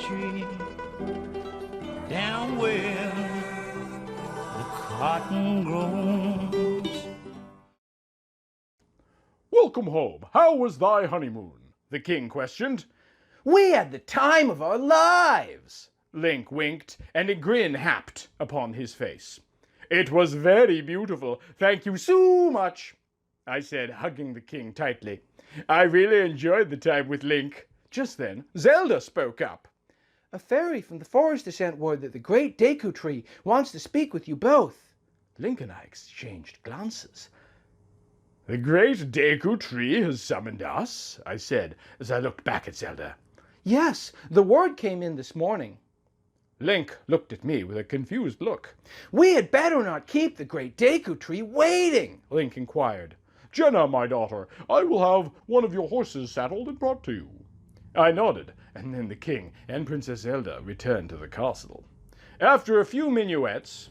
country, down where the cotton grows. "Welcome home. How was thy honeymoon?" the king questioned. "We had the time of our lives." Link winked, and a grin happed upon his face. "It was very beautiful. Thank you so much," I said, hugging the king tightly. I really enjoyed the time with Link. Just then, Zelda spoke up. "A fairy from the forest has sent word that the great Deku Tree wants to speak with you both." Link and I exchanged glances. "The great Deku Tree has summoned us?" I said, as I looked back at Zelda. "Yes, the word came in this morning." Link looked at me with a confused look. "We had better not keep the great Deku Tree waiting," Link inquired. "Jenna, my daughter, I will have one of your horses saddled and brought to you." I nodded, and then the king and Princess Zelda returned to the castle. After a few minuets,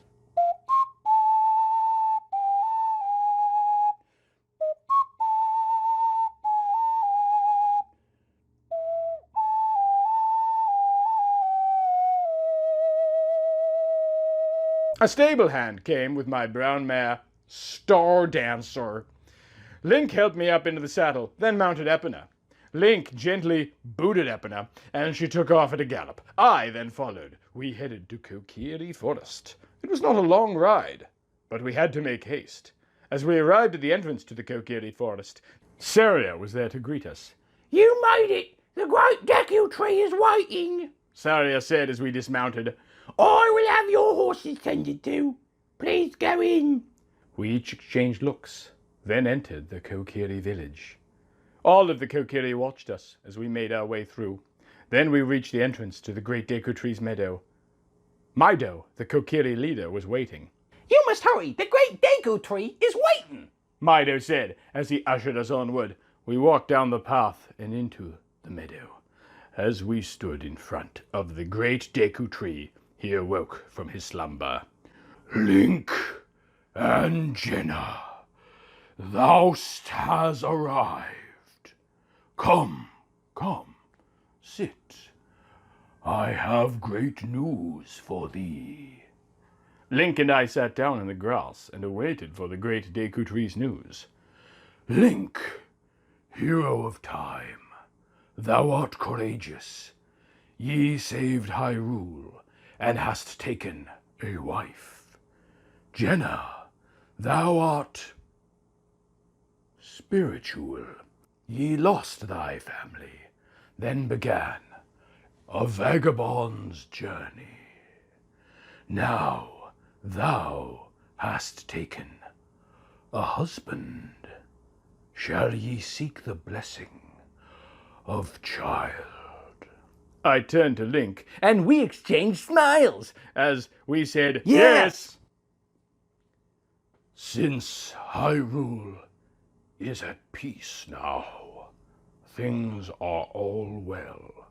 a stable hand came with my brown mare, Star Dancer. Link helped me up into the saddle, then mounted Epona. Link gently booted Epona, and she took off at a gallop. I then followed. We headed to Kokiri Forest. It was not a long ride, but we had to make haste. As we arrived at the entrance to the Kokiri Forest, Saria was there to greet us. "You made it! The great Deku Tree is waiting!" Saria said as we dismounted. "I will have your horses tended to. Please go in." We each exchanged looks, then entered the Kokiri village. All of the Kokiri watched us as we made our way through. Then we reached the entrance to the great Deku Tree's meadow. Mido, the Kokiri leader, was waiting. "You must hurry! The great Deku Tree is waiting!" Mido said as he ushered us onward. We walked down the path and into the meadow. As we stood in front of the great Deku Tree, he awoke from his slumber. "Link and Jenna, thou hast arrived. Come, sit. I have great news for thee." Link and I sat down in the grass and awaited for the great Deku Tree's news. "Link, hero of time, thou art courageous. Ye saved Hyrule and hast taken a wife. Jenna, thou art spiritual. Ye lost thy family, then began a vagabond's journey. Now thou hast taken a husband. Shall ye seek the blessing of child?" I turned to Link, and we exchanged smiles as we said, "Yes!" "Since Hyrule is at peace now, things are all well.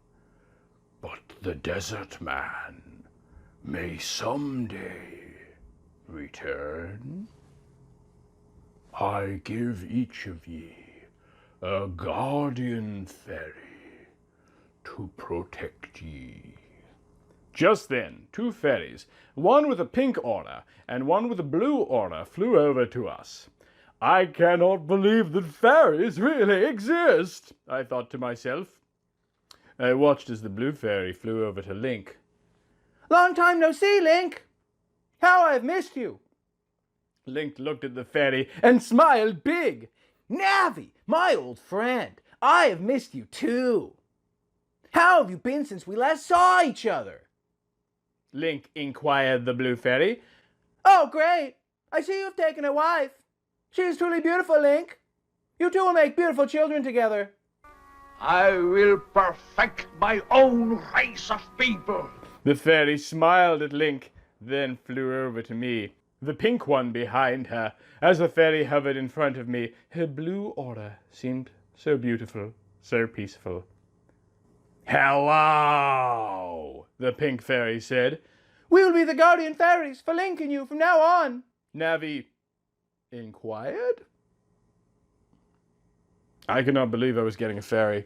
But the Desert Man may someday return. I give each of ye a guardian fairy to protect ye." Just then, two fairies, one with a pink aura and one with a blue aura, flew over to us. I cannot believe that fairies really exist, I thought to myself. I watched as the blue fairy flew over to Link. "Long time no see, Link. How I've missed you." Link looked at the fairy and smiled big. "Navi, my old friend, I have missed you too. How have you been since we last saw each other?" Link inquired the blue fairy. "Oh, great. I see you've taken a wife. She is truly beautiful, Link. You two will make beautiful children together." "I will perfect my own race of people." The fairy smiled at Link, then flew over to me, the pink one behind her. As the fairy hovered in front of me, her blue aura seemed so beautiful, so peaceful. "Hello," the pink fairy said. "We'll be the guardian fairies for Link and you from now on," Navi inquired. I could not believe I was getting a fairy.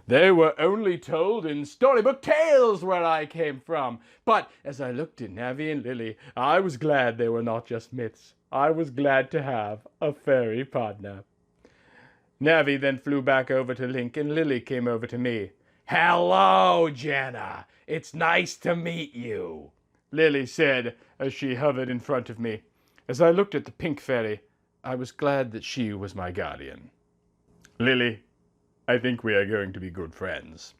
They were only told in storybook tales where I came from. But as I looked at Navi and Lily, I was glad they were not just myths. I was glad to have a fairy partner. Navi then flew back over to Link, and Lily came over to me. "Hello, Jenna. It's nice to meet you," Lily said as she hovered in front of me. As I looked at the pink fairy, I was glad that she was my guardian. "Lily, I think we are going to be good friends."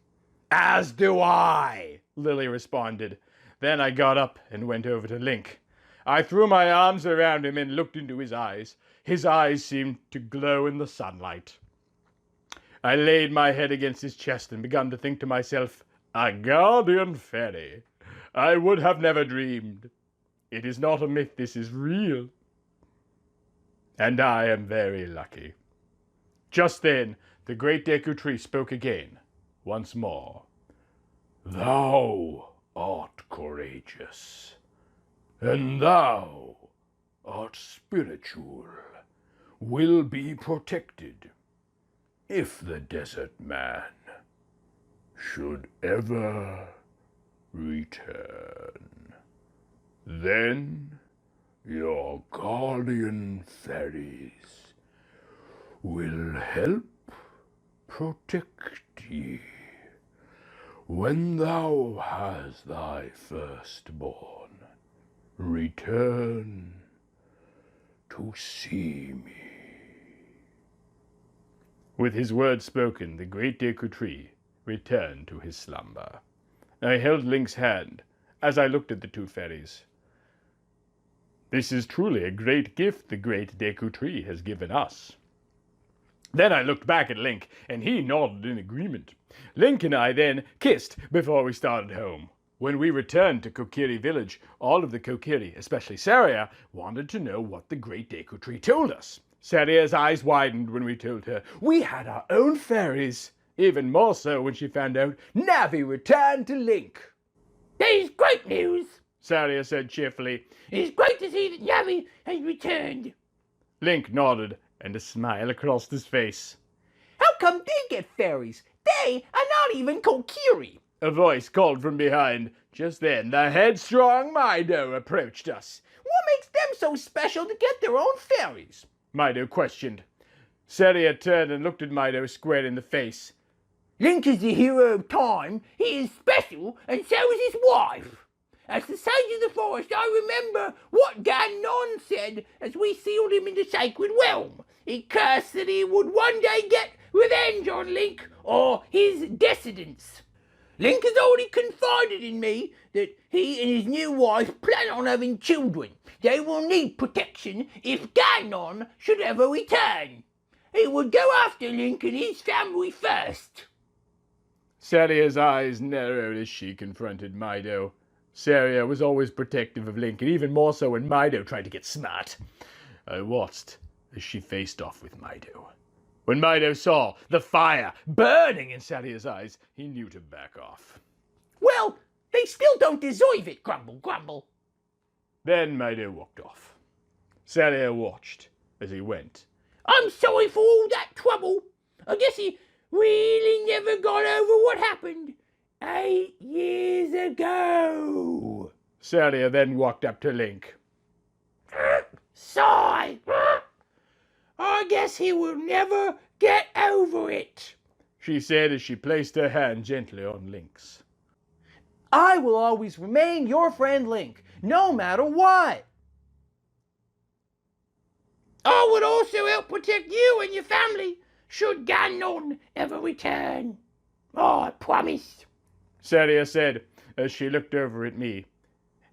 "As do I," Lily responded. Then I got up and went over to Link. I threw my arms around him and looked into his eyes. His eyes seemed to glow in the sunlight. I laid my head against his chest and began to think to myself, a guardian fairy. I would have never dreamed. It is not a myth, this is real. And I am very lucky. Just then, the great Deku Tree spoke again, once more. "Thou art courageous, and thou art spiritual, will be protected. If the desert man should ever return, then your guardian fairies will help protect ye. When thou hast thy firstborn, return to see me." With his words spoken, the great Deku Tree returned to his slumber. I held Link's hand as I looked at the two fairies. This is truly a great gift the great Deku Tree has given us. Then I looked back at Link, and he nodded in agreement. Link and I then kissed before we started home. When we returned to Kokiri Village, all of the Kokiri, especially Saria, wanted to know what the great Deku Tree told us. Saria's eyes widened when we told her we had our own fairies. Even more so when she found out Navi returned to Link. "That is great news," Saria said cheerfully. "It is great to see that Navi has returned." Link nodded, and a smile crossed his face. How come they get fairies? They are not even Kokiri. A voice called from behind. Just then, the headstrong Mido approached us. What makes them so special to get their own fairies? Mido questioned. Saria turned and looked at Mido square in the face. "Link is the hero of time. He is special, and so is his wife. As the sage of the forest, I remember what Ganon said as we sealed him in the sacred realm. He cursed that he would one day get revenge on Link or his descendants. Link has already confided in me that he and his new wife plan on having children. They will need protection if Ganon should ever return. He would go after Link and his family first." Saria's eyes narrowed as she confronted Mido. Saria was always protective of Link, and even more so when Mido tried to get smart. I watched as she faced off with Mido. When Mido saw the fire burning in Saria's eyes, he knew to back off. Well, they still don't deserve it, grumble, grumble. Then Mido walked off. Saria watched as he went. "I'm sorry for all that trouble. I guess he really never got over what happened 8 years ago." Saria then walked up to Link. "Sigh. I guess he will never get over it," she said as she placed her hand gently on Link's. I will always remain your friend Link, no matter what. "I would also help protect you and your family should Ganon ever return. I promise," Saria said as she looked over at me.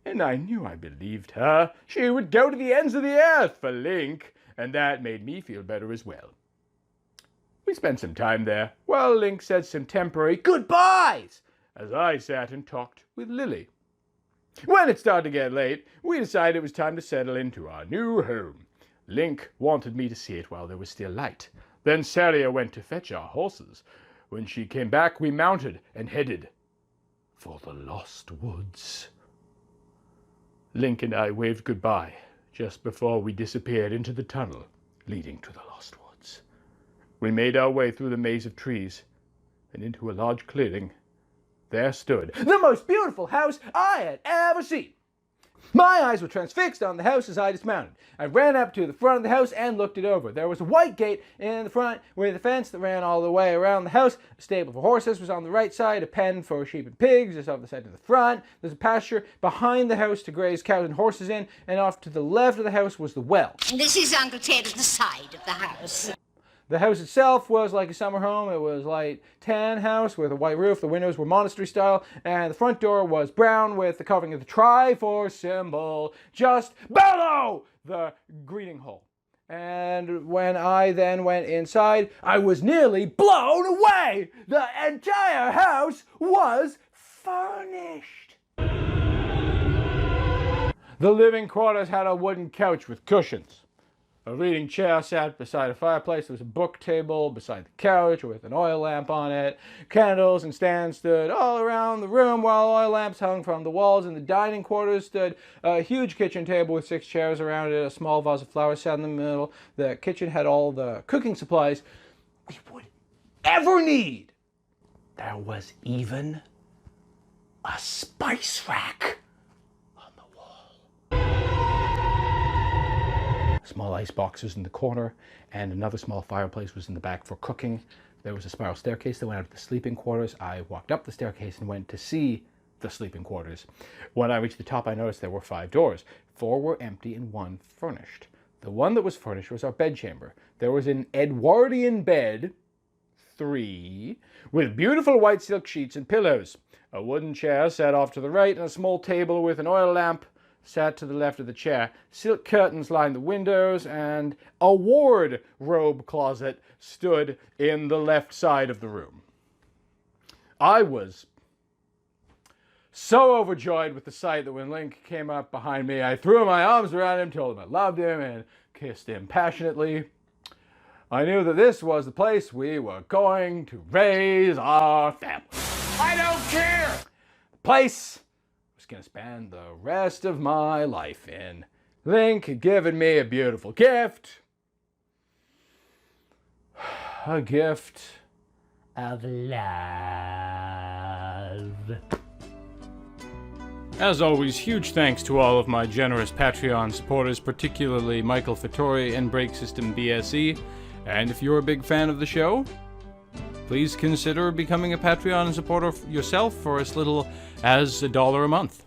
And I knew I believed her. She would go to the ends of the earth for Link, and that made me feel better as well. We spent some time there while Link said some temporary goodbyes as I sat and talked with Lily. When it started to get late, we decided it was time to settle into our new home. Link wanted me to see it while there was still light. Then Saria went to fetch our horses. When she came back, we mounted and headed for the Lost Woods. Link and I waved goodbye just before we disappeared into the tunnel leading to the Lost Woods. We made our way through the maze of trees and into a large clearing there stood the most beautiful house I had ever seen. My eyes were transfixed on the house as I dismounted. I ran up to the front of the house and looked it over. There was a white gate in the front with a fence that ran all the way around the house. A stable for horses was on the right side, a pen for sheep and pigs just off the side to the front. There's a pasture behind the house to graze cows and horses in, and off to the left of the house was the well. This is Uncle Ted at the side of the house. The house itself was like a summer home. It was light tan house with a white roof. The windows were monastery style, and the front door was brown with the carving of the Triforce symbol just below the greeting hole. And when I then went inside, I was nearly blown away. The entire house was furnished. The living quarters had a wooden couch with cushions. A reading chair sat beside a fireplace. There was a book table beside the couch with an oil lamp on it. Candles and stands stood all around the room, while oil lamps hung from the walls. In the dining quarters stood a huge kitchen table with 6 chairs around it. A small vase of flowers sat in the middle. The kitchen had all the cooking supplies we would ever need. There was even a spice rack. Small ice boxes in the corner, and another small fireplace was in the back for cooking. There was a spiral staircase that went up to the sleeping quarters. I walked up the staircase and went to see the sleeping quarters. When I reached the top, I noticed there were 5 doors. 4 were empty and 1 furnished. The one that was furnished was our bedchamber. There was an Edwardian bed, 3, with beautiful white silk sheets and pillows. A wooden chair sat off to the right, and a small table with an oil lamp sat to the left of the chair. Silk curtains lined the windows, and a wardrobe closet stood in the left side of the room. I was so overjoyed with the sight that when Link came up behind me, I threw my arms around him, told him I loved him, and kissed him passionately. I knew that this was the place we were going to raise our family. I don't care! The place going to spend the rest of my life in. Link had given me a beautiful gift. A gift of love. As always, huge thanks to all of my generous Patreon supporters, particularly Michael Fattori and Break System BSE. And if you're a big fan of the show, please consider becoming a Patreon supporter yourself for as little as $1 a month.